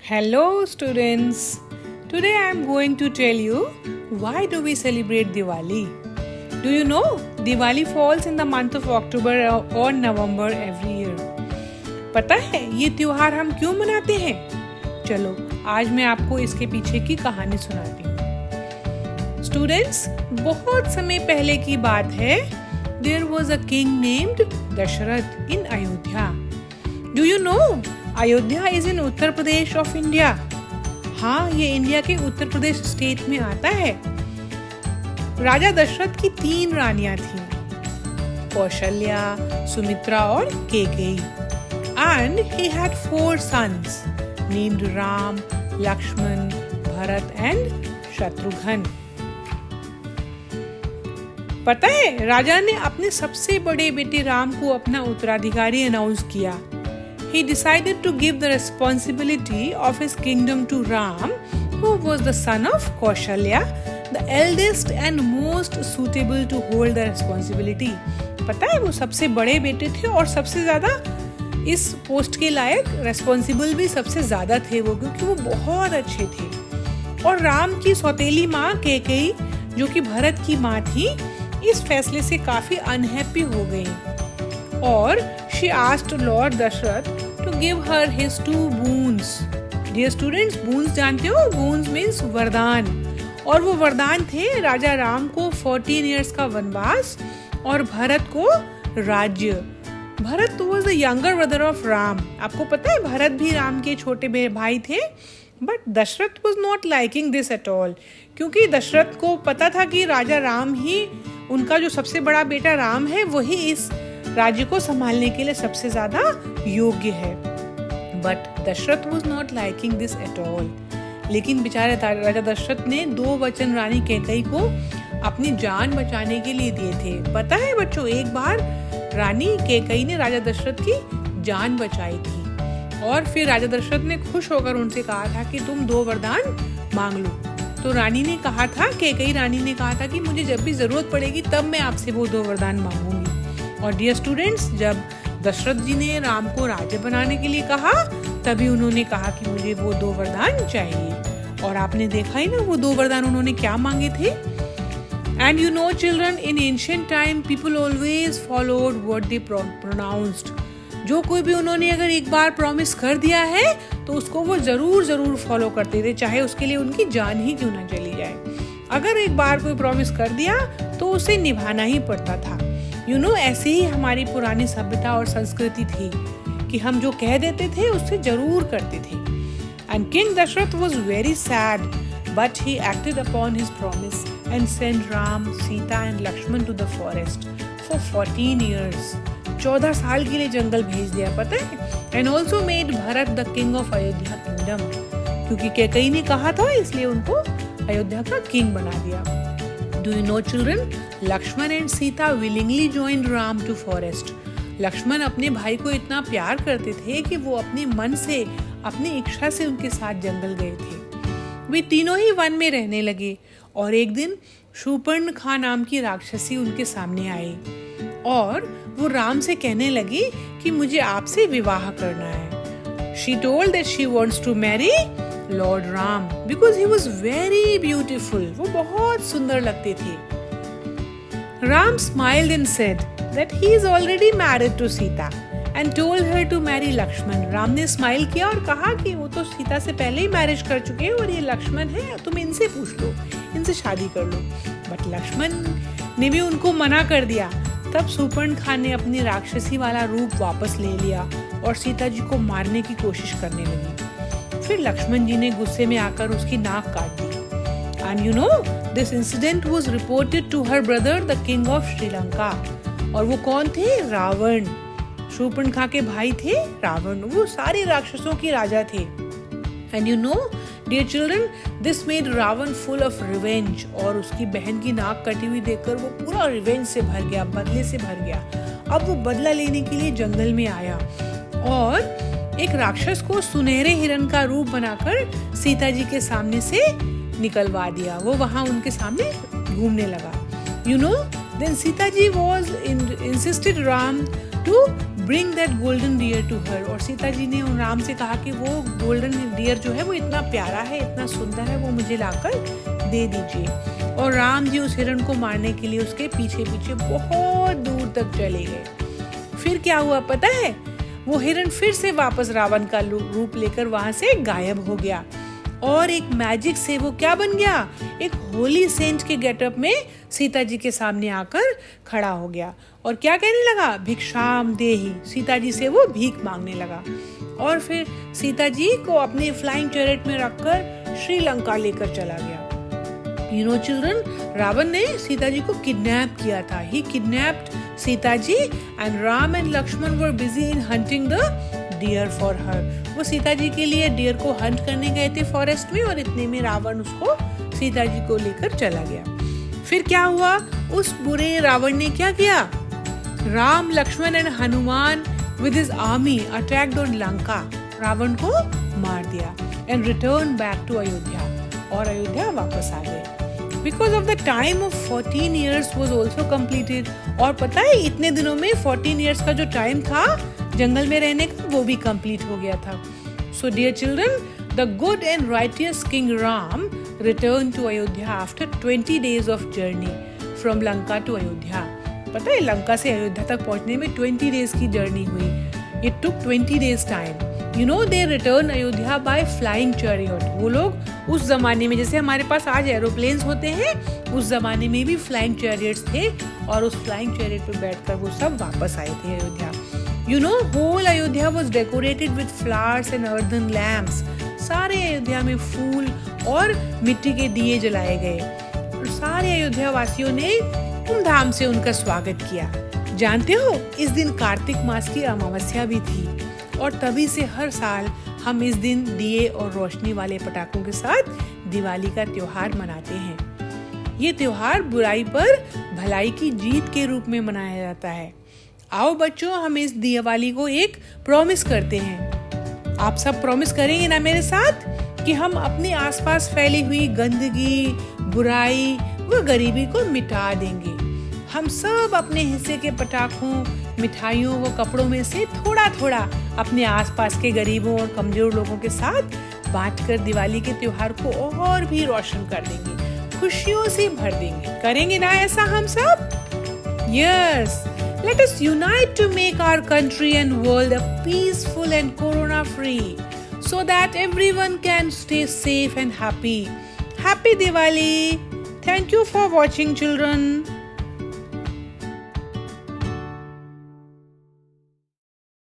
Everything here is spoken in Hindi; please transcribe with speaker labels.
Speaker 1: Hello students. Today I am going to tell you why do we celebrate Diwali. Do you know Diwali falls in the month of October or November every year. पता है ये त्योहार हम क्यों मनाते हैं? चलो आज मैं आपको इसके पीछे की कहानी सुनाती हूँ। स्टूडेंट्स, बहुत समय पहले की बात है। There was a king named Dashrath in Ayodhya. Do you know? Ayodhya is in Uttar Pradesh of India. हाँ, ये इंडिया के उत्तर प्रदेश स्टेट में आता है। राजा दशरथ की 3 रानियां थीं, कौशल्या, सुमित्रा और Kaikeyi. And he had 4 sons named Ram, Lakshman, Bharat and Shatrughan. पता है, राजा ने अपने सबसे बड़े बेटे राम को अपना उत्तराधिकारी अनाउंस किया। He decided to give the responsibility of his kingdom to Ram, who was the son of Kaushalya, the eldest and most suitable to hold the responsibility. पता है, वो सबसे बड़े बेटे थे और सबसे ज्यादा इस पोस्ट के लायक, रेस्पॉन्सिबल भी सबसे ज्यादा थे वो, क्योंकि वो बहुत अच्छे थे। और राम की सौतेली माँ कैकेयी, जो कि भरत की माँ थी, इस फैसले से काफी अनहैप्पी हो गई और she asked Lord Dashrath to give her his 2 boons. Dear students, boons जानते हो? Boons means वरदान। और वो वरदान थे राजा राम को 14 years का वनवास और भरत को राज्य। Bharat was the younger brother of Ram. आपको पता है भरत भी राम के छोटे भाई थे। But Dasharath was not liking this at all, क्योंकि दशरथ को पता था कि राजा राम ही, उनका जो सबसे बड़ा बेटा राम है, वही इस राज्य को संभालने के लिए सबसे ज्यादा योग्य है। But Dasharath was not liking this at all. लेकिन बेचारे राजा दशरथ ने 2 वचन रानी कैकेयी को अपनी जान बचाने के लिए दिए थे। पता है बच्चों, एक बार रानी कैकेयी ने राजा दशरथ की जान बचाई थी और फिर राजा दशरथ ने खुश होकर उनसे कहा था कि तुम 2 वरदान मांग लो। तो रानी ने कहा था, कैकेयी रानी ने कहा था कि मुझे जब भी जरूरत पड़ेगी तब मैं आपसे वो 2 वरदान मांगूंगी। और डियर स्टूडेंट्स, जब दशरथ जी ने राम को राज्य बनाने के लिए कहा, तभी उन्होंने कहा कि मुझे वो 2 वरदान चाहिए। और आपने देखा ही ना वो 2 वरदान उन्होंने क्या मांगे थे। And you no children, in ancient time people always followed what they pronounced. जो कोई भी उन्होंने अगर एक बार प्रॉमिस कर दिया है तो उसको वो जरूर फॉलो करते थे, चाहे उसके लिए उनकी जान ही क्यों ना चली जाए। अगर एक बार कोई प्रॉमिस कर दिया तो उसे निभाना ही पड़ता था। यू नो, ऐसे ही हमारी पुरानी सभ्यता और संस्कृति थी कि हम जो कह देते थे उससे जरूर करते थे। And king Dasharath was very sad, but he acted upon his promise and sent Ram, Sita and Lakshman to the forest for 14 years। 14 साल के लिए जंगल भेज दिया, पता है। And also made Bharat the king of Ayodhya kingdom, क्योंकि कैकेयी ने कहा था इसलिए उनको अयोध्या का किंग बना दिया। Do you know children? Lakshman and Sita willingly joined Ram to forest. Lakshman अपने भाई को इतना प्यार करते थे कि वो अपने मन से, अपनी इच्छा से उनके साथ जंगल गए थे। वे तीनों ही वन में रहने लगे और एक दिन शूर्पणखा नाम की राक्षसी उनके सामने आई और वो राम से कहने लगी कि मुझे आपसे विवाह करना है। She told that she wants to marry Lord Ram because he was very beautiful. वो बहुत सुंदर लगते थे। Ram smiled and said that he is already married to Sita and told her to marry Lakshman. Ram ने स्माइल किया और कहा कि वो तो सीता से पहले ही मैरिज कर चुके हैं और ये लक्ष्मण है, तुम इनसे पूछ लो, इनसे शादी कर लो। बट लक्ष्मण ने भी उनको मना कर दिया। तब शूर्पणखा ने अपनी राक्षसी वाला रूप वापस ले लिया और सीता जी को मारने की कोशिश करने लगी। फिर लक्ष्मण जी ने गुस्से में आकर उसकी नाक काट दी। And you know, this incident was reported to her brother the king of Sri Lanka. और वो कौन थे? रावण। शूर्पणखा के भाई थे रावण, वो सारे राक्षसों के राजा थे। And you know dear children, this made Ravan full of revenge. और उसकी बहन की नाक कटी हुई देखकर वो पूरा रिवेंज से भर गया, बदले से भर गया। अब वो बदला लेने के लिए जंगल में आया और एक राक्षस को सुनहरे हिरण का रूप बनाकर सीता जी के सामने से निकलवा दिया। वो वहां उनके सामने घूमने लगा। You know, then Sita ji was insisted Ram to bring that golden deer to her. और सीता जी ने उन राम से कहा कि वो गोल्डन डियर जो है वो इतना प्यारा है, इतना सुंदर है, वो मुझे लाकर दे दीजिए। और राम जी उस हिरण को मारने के लिए उसके पीछे पीछे बहुत दूर तक चले गए। फिर क्या हुआ पता है? वो हिरण फिर से वापस रावण का रूप लेकर वहां से गायब हो गया और एक मैजिक से वो क्या बन गया? एक होली सेंट के गेटअप में सीता जी के सामने आकर खड़ा हो गया और क्या कहने लगा? भिक्षाम देहि। सीता जी से वो भीख मांगने लगा और फिर सीता जी को अपने फ्लाइंग चैरियट में रखकर श्रीलंका लेकर चला गया। You know children, रावण ने सीता जी को किडनैप किया था। He kidnapped Sita ji and Ram and Lakshman were busy in hunting the deer for her. वो सीता जी के लिए डियर को हंट करने गए थे फॉरेस्ट में और इतने में रावण उसको सीता जी को लेकर चला गया। फिर क्या हुआ? उस बुरे रावण ने क्या किया? Ram, Lakshman and Hanuman with his army attacked on Lanka. Ravan को मार दिया and returned back to Ayodhya और अयोध्या वापस आ गए। Because of the time of 14 years was also completed. और पता है इतने दिनों में 14 years का जो टाइम था जंगल में रहने का वो भी कंप्लीट हो गया था। So dear children, the good and righteous King Ram returned to Ayodhya after 20 days of journey from Lanka to Ayodhya. पता है लंका से अयोध्या तक पहुंचने में 20 days की जर्नी हुई। It took 20 days time. You know they returned Ayodhya by flying chariot. वो लोग उस जमाने में जैसे हमारे पास आज एरोप्लेन्स होते हैं उस जमाने में भी फ्लाइंग चैरियट्स थे और उस फ्लाइंग चैरियट पे बैठकर वो सब वापस आए थे Ayodhya. You know whole Ayodhya was decorated with flowers and earthen lamps. सारे अयोध्या में फूल और मिट्टी के दिए जलाए गए और सारे अयोध्या वासियों ने धूमधाम से उनका स्वागत किया। जानते हो इस दिन कार्तिक मास की अमावस्या भी थी और तभी से हर साल हम इस दिन दिए और रोशनी वाले पटाखों के साथ दिवाली का त्योहार मनाते हैं। ये त्योहार बुराई पर भलाई की जीत के रूप में मनाया जाता है। आओ बच्चों हम इस दिवाली को एक प्रॉमिस करते हैं। आप सब प्रॉमिस करेंगे ना मेरे साथ कि हम अपने आसपास फैली हुई गंदगी, बुराई व गरीबी को मिटा देंगे। हम सब अपने हिस्से के पटाखों, मिठाइयों व कपड़ों में से थोड़ा थोड़ा अपने आसपास के गरीबों और कमजोर लोगों के साथ बांटकर दिवाली के त्योहार को और भी रोशन कर देंगे, खुशियों से भर देंगे। करेंगे ना ऐसा हम सब? Yes, let us unite to make our country and world a peaceful and corona free, so that everyone can stay safe and happy. Happy Diwali! Thank you for watching, children.